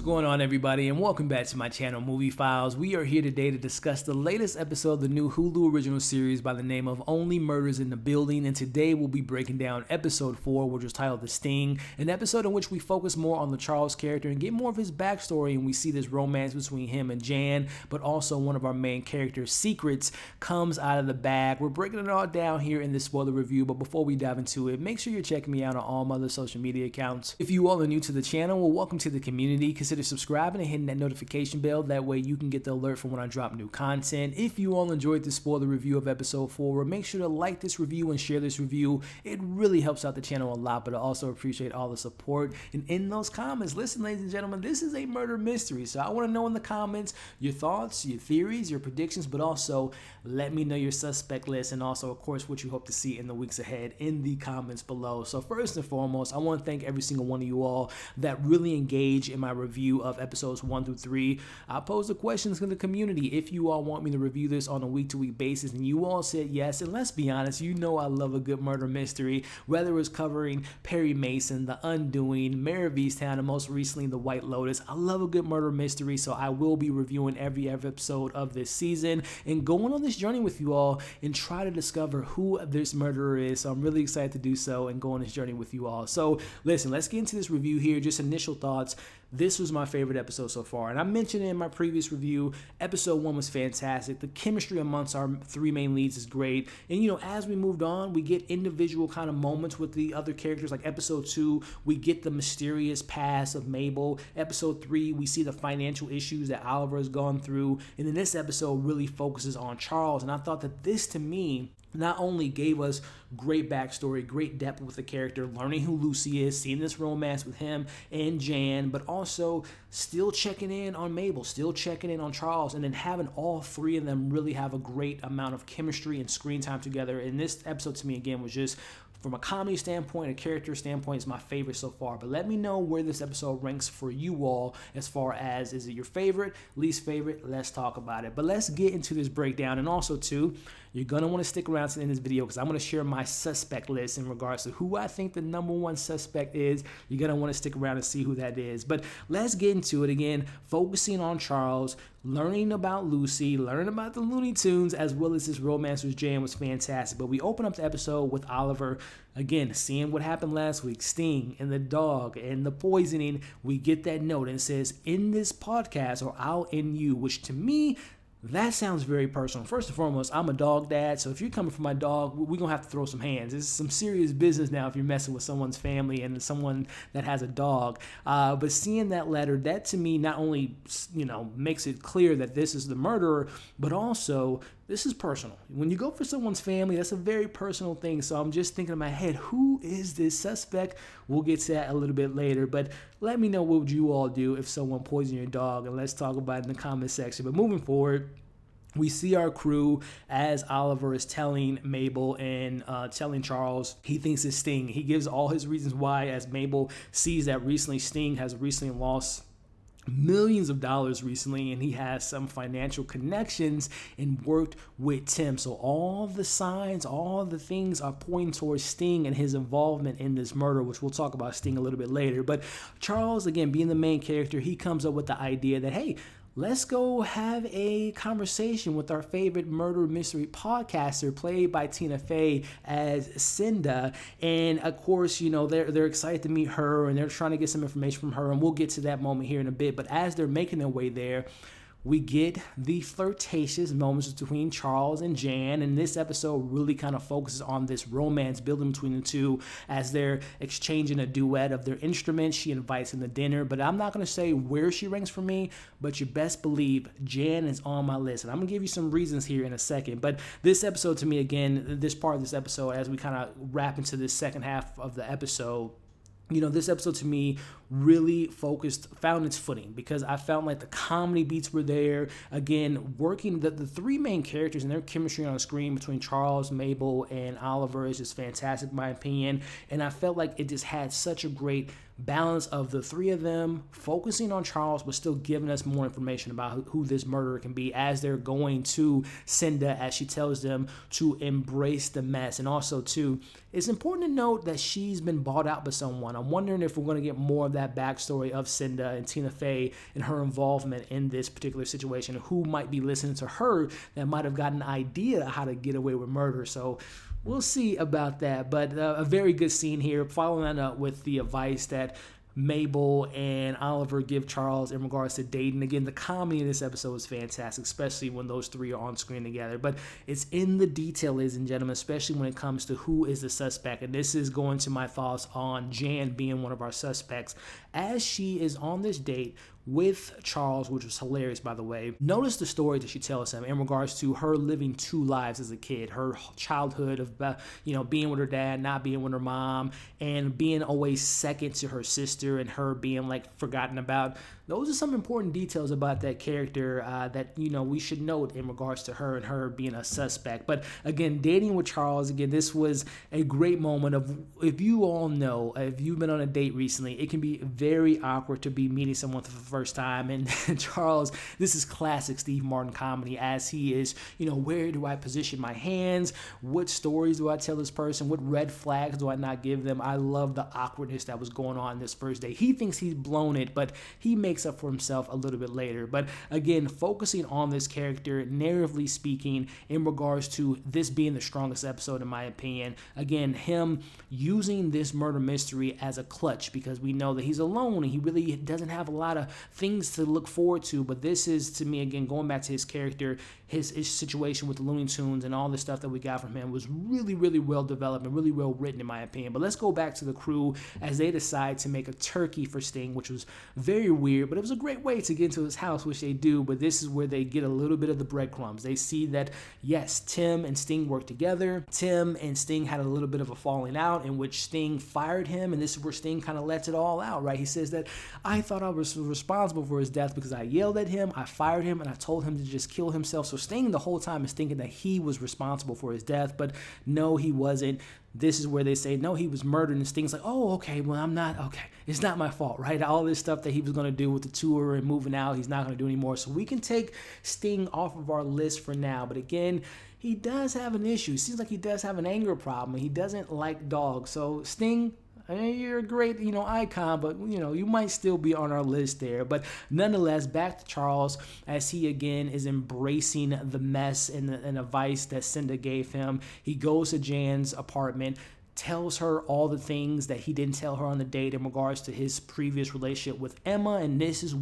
going on, everybody, and welcome back to my channel, Movie Files. We are here today to discuss the latest episode of the new Hulu original series by the name of Only Murders in the Building, and today we'll be breaking down episode 4, which was titled The Sting, an episode in which we focus more on the Charles character and get more of his backstory, and we see this romance between him and Jan, but also one of our main character's secrets comes out of the bag. We're breaking it all down here in this spoiler review, but before we dive into it, make sure you're checking me out on all my other social media accounts. If you all are new to the channel, well, welcome to the community. Consider subscribing and hitting that notification bell. That way you can get the alert for when I drop new content. If you all enjoyed this spoiler review of episode 4, make sure to like this review and share this review. It really helps out the channel a lot, but I also appreciate all the support. And in those comments, listen, ladies and gentlemen, this is a murder mystery, so I want to know in the comments your thoughts, your theories, your predictions, but also let me know your suspect list, and also, of course, what you hope to see in the weeks ahead in the comments below. So first and foremost, I want to thank every single one of you all that really engage in my review of episodes 1 through 3. I posed the questions in the community if you all want me to review this on a week-to-week basis, and you all said yes. And let's be honest, you know I love a good murder mystery, whether it was covering Perry Mason, The Undoing, Mare of Easttown, and most recently The White Lotus. I love a good murder mystery, so I will be reviewing every episode of this season and going on this journey with you all and try to discover who this murderer is. So I'm really excited to do so and go on this journey with you all. So listen, let's get into this review here. Just initial thoughts. This was my favorite episode so far, and I mentioned in my previous review, episode 1 was fantastic. The chemistry amongst our three main leads is great, and you know, as we moved on, we get individual kind of moments with the other characters. Like episode 2, we get the mysterious past of Mabel. Episode 3, we see the financial issues that Oliver has gone through, and then this episode really focuses on Charles, and I thought that this, to me, not only gave us great backstory, great depth with the character, learning who Lucy is, seeing this romance with him and Jan, but also still checking in on Mabel, still checking in on Charles, and then having all three of them really have a great amount of chemistry and screen time together. And this episode, to me, again, was just, from a comedy standpoint, a character standpoint, is my favorite so far. But let me know where this episode ranks for you all, as far as, is it your favorite, least favorite? Let's talk about it. But let's get into this breakdown. And also, too, you're going to want to stick around to the end of this video, because I'm going to share my suspect list in regards to who I think the #1 suspect is. You're going to want to stick around and see who that is. But let's get into it. Again, focusing on Charles, learning about Lucy, learning about the Looney Tunes, as well as this romance with Jan was fantastic. But we open up the episode with Oliver, again, seeing what happened last week, Sting and the dog and the poisoning. We get that note and it says, "In this podcast, or I'll end you," which to me, that sounds very personal. First and foremost, I'm a dog dad, so if you're coming for my dog, we're going to have to throw some hands. This is some serious business now if you're messing with someone's family and someone that has a dog. But seeing that letter, that to me not only, you know, makes it clear that this is the murderer, but also this is personal. When you go for someone's family, that's a very personal thing. So I'm just thinking in my head, who is this suspect? We'll get to that a little bit later. But let me know what would you all do if someone poisoned your dog, and let's talk about it in the comment section. But moving forward, we see our crew as Oliver is telling Mabel and telling Charles he thinks it's Sting. He gives all his reasons why, as Mabel sees that recently Sting has recently lost millions of dollars recently, and he has some financial connections and worked with Tim. So all the signs, all the things are pointing towards Sting and his involvement in this murder, which we'll talk about Sting a little bit later. But Charles, again, being the main character, he comes up with the idea that, hey, let's go have a conversation with our favorite murder mystery podcaster, played by Tina Fey as Cinda. And of course, you know, they're excited to meet her, and they're trying to get some information from her, and we'll get to that moment here in a bit. But as they're making their way there, we get the flirtatious moments between Charles and Jan, and this episode really kind of focuses on this romance building between the two as they're exchanging a duet of their instruments. She invites him to dinner, but I'm not going to say where she ranks for me, but you best believe Jan is on my list, and I'm going to give you some reasons here in a second. But this episode, to me, again, this part of this episode, as we kind of wrap into this second half of the episode, you know, this episode to me really found its footing, because I felt like the comedy beats were there. Again, working the three main characters and their chemistry on screen between Charles, Mabel, and Oliver is just fantastic in my opinion. And I felt like it just had such a great balance of the three of them focusing on Charles, but still giving us more information about who this murderer can be as they're going to Cinda, as she tells them to embrace the mess. And also, too, it's important to note that she's been bought out by someone. I'm wondering if we're going to get more of that backstory of Cinda and Tina Fey and her involvement in this particular situation, who might be listening to her that might have got an idea how to get away with murder. So we'll see about that, but a very good scene here, following that up with the advice that Mabel and Oliver give Charles in regards to dating. Again, the comedy in this episode is fantastic, especially when those three are on screen together. But it's in the detail, ladies and gentlemen, especially when it comes to who is the suspect. And this is going to my thoughts on Jan being one of our suspects, as she is on this date with Charles, which was hilarious, by the way. Notice the story that she tells him in regards to her living two lives as a kid, her childhood of being with her dad, not being with her mom, and being always second to her sister, and her being like forgotten about. Those are some important details about that character that we should note in regards to her and her being a suspect. But again, dating with Charles, again, this was a great moment of, if you all know, if you've been on a date recently, it can be very awkward to be meeting someone for the first time. And Charles, this is classic Steve Martin comedy, as he is, where do I position my hands? What stories do I tell this person? What red flags do I not give them? I love the awkwardness that was going on this first day. He thinks he's blown it, but he makes up for himself a little bit later. But again, focusing on this character, narratively speaking, in regards to this being the strongest episode in my opinion. Again, him using this murder mystery as a clutch, because we know that he's alone and he really doesn't have a lot of things to look forward to. But this is, to me, again, going back to his character, his situation with the Looney Tunes and all the stuff that we got from him was really, really well developed and really well written in my opinion. But let's go back to the crew as they decide to make a turkey for Sting, which was very weird, but it was a great way to get into his house, which they do. But this is where they get a little bit of the breadcrumbs. They see that, yes, Tim and Sting work together. Tim and Sting had a little bit of a falling out in which Sting fired him, and this is where Sting kind of lets it all out, right? He says that, I thought I was responsible for his death because I yelled at him, I fired him, and I told him to just kill himself. So Sting the whole time is thinking that he was responsible for his death, but no, he wasn't. This is where they say, no, he was murdered, and Sting's like, oh, okay, well, I'm not, okay, it's not my fault, right? All this stuff that he was going to do with the tour and moving out, he's not going to do anymore. So we can take Sting off of our list for now. But again, he does have an issue. It seems like he does have an anger problem, and he doesn't like dogs. So Sting, I mean, you're a great, icon, but, you might still be on our list there. But nonetheless, back to Charles, as he, again, is embracing the mess and the advice that Cinda gave him. He goes to Jan's apartment, tells her all the things that he didn't tell her on the date in regards to his previous relationship with Emma. And this is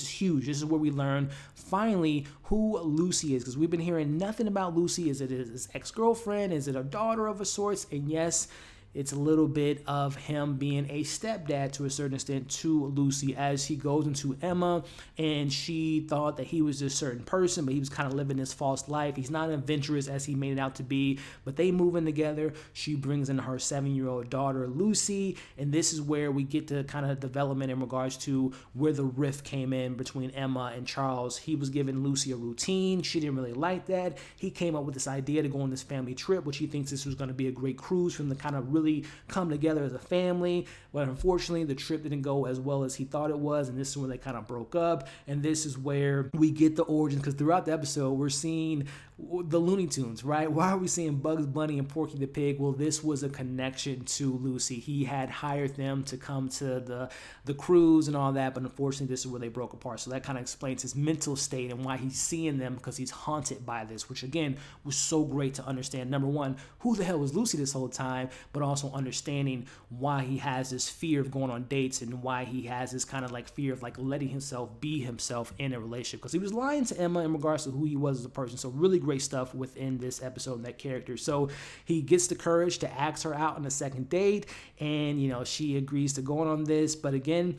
huge. This is where we learn, finally, who Lucy is, because we've been hearing nothing about Lucy. Is it his ex-girlfriend? Is it a daughter of a sort? And yes, it's a little bit of him being a stepdad to a certain extent to Lucy, as he goes into Emma, and she thought that he was a certain person, but he was kind of living this false life. He's not adventurous as he made it out to be, but they move in together. She brings in her 7-year-old daughter, Lucy, and this is where we get to kind of development in regards to where the rift came in between Emma and Charles. He was giving Lucy a routine. She didn't really like that. He came up with this idea to go on this family trip, which he thinks this was going to be a great cruise for them to kind of really come together as a family. But unfortunately, the trip didn't go as well as he thought it was, and this is where they kind of broke up. And this is where we get the origins, because throughout the episode, we're seeing the Looney Tunes, right? Why are we seeing Bugs Bunny and Porky the Pig? Well, this was a connection to Lucy. He had hired them to come to the cruise and all that, but unfortunately, this is where they broke apart. So that kind of explains his mental state and why he's seeing them, because he's haunted by this, which again was so great to understand. Number one, who the hell was Lucy this whole time, but also understanding why he has this fear of going on dates and why he has this kind of like fear of like letting himself be himself in a relationship, because he was lying to Emma in regards to who he was as a person. So really great stuff within this episode and that character. So he gets the courage to ask her out on a second date, and she agrees to go on this. But again,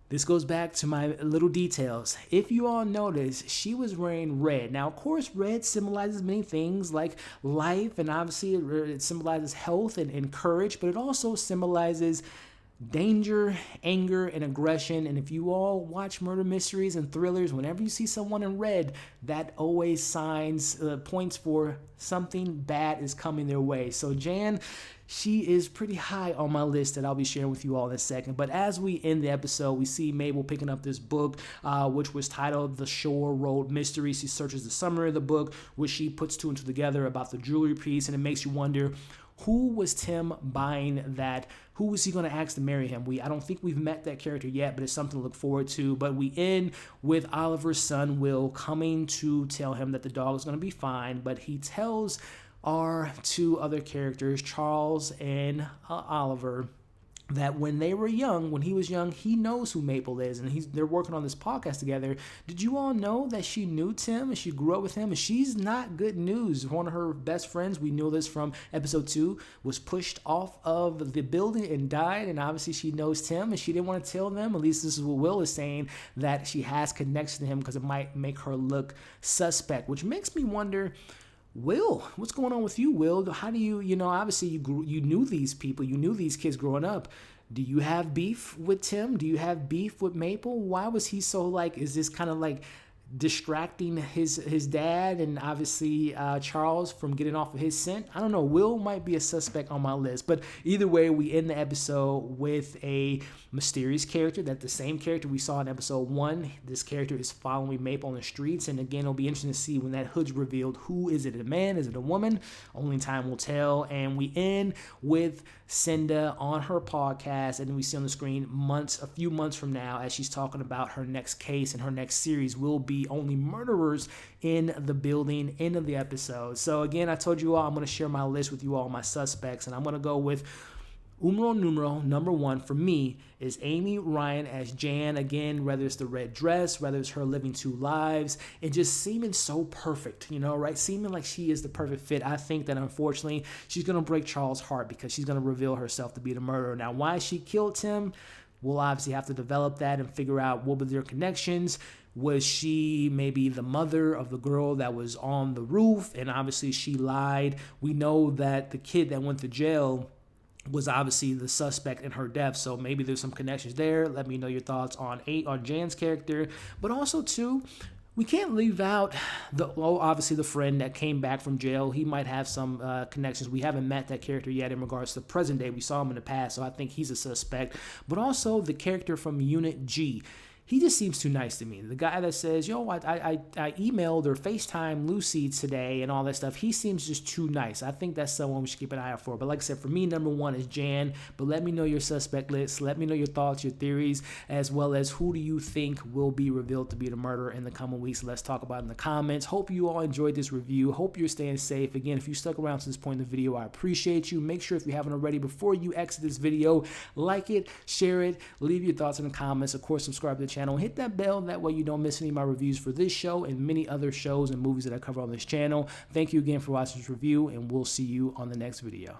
this goes back to my little details. If you all notice, she was wearing red. Now, of course, red symbolizes many things like life, and obviously it symbolizes health and courage, but it also symbolizes danger, anger, and aggression. And if you all watch murder mysteries and thrillers, whenever you see someone in red, that always points for something bad is coming their way. So Jan, she is pretty high on my list that I'll be sharing with you all in a second. But as we end the episode, we see Mabel picking up this book, which was titled The Shore Road Mystery. She searches the summary of the book, which she puts two and two together about the jewelry piece, and it makes you wonder, who was Tim buying that? Who was he going to ask to marry him? I don't think we've met that character yet, but it's something to look forward to. But we end with Oliver's son, Will, coming to tell him that the dog is going to be fine, but he tells our two other characters, Charles and Oliver, that when they were young, when he was young, he knows who Maple is, and they're working on this podcast together. Did you all know that she knew Tim and she grew up with him? And she's not good news. One of her best friends, we knew this from episode 2, was pushed off of the building and died, and obviously she knows Tim, and she didn't want to tell them, at least this is what Will is saying, that she has connection to him because it might make her look suspect, which makes me wonder, Will, what's going on with you, Will? How do you obviously you knew these people, you knew these kids growing up. Do you have beef with Tim? Do you have beef with Maple? Why was he so is this kind of distracting his dad and obviously Charles from getting off of his scent? I don't know. Will might be a suspect on my list. But either way, we end the episode with a mysterious character, that the same character we saw in episode 1. This character is following Maple on the streets. And again, it'll be interesting to see when that hood's revealed. Who is it? A man? Is it a woman? Only time will tell. And we end with Cinda on her podcast, and we see on the screen a few months from now, as she's talking about her next case and her next series will be Only Murderers in the Building, end of the episode. So again, I told you all I'm going to share my list with you all, my suspects, and I'm going to go with number 1 for me is Amy Ryan as Jan. Again, whether it's the red dress, whether it's her living 2 lives, and just seeming so perfect, right? Seeming like she is the perfect fit. I think that unfortunately she's going to break Charles' heart because she's going to reveal herself to be the murderer. Now, why she killed him, we'll obviously have to develop that and figure out what were their connections. Was she maybe the mother of the girl that was on the roof? And obviously she lied. We know that the kid that went to jail was obviously the suspect in her death, so maybe there's some connections there. Let me know your thoughts on Jan's character, but also too, we can't leave out obviously the friend that came back from jail. He might have some connections. We haven't met that character yet in regards to the present day. We saw him in the past, so I think he's a suspect. But also the character from Unit G. He just seems too nice to me. The guy that says, I emailed or FaceTime Lucy today and all that stuff, he seems just too nice. I think that's someone we should keep an eye out for. But like I said, for me, number 1 is Jan. But let me know your suspect list. Let me know your thoughts, your theories, as well as who do you think will be revealed to be the murderer in the coming weeks. Let's talk about it in the comments. Hope you all enjoyed this review. Hope you're staying safe. Again, if you stuck around to this point in the video, I appreciate you. Make sure if you haven't already, before you exit this video, like it, share it, leave your thoughts in the comments. Of course, subscribe to the channel. Hit that bell, that way you don't miss any of my reviews for this show and many other shows and movies that I cover on this channel. Thank you again for watching this review, and we'll see you on the next video.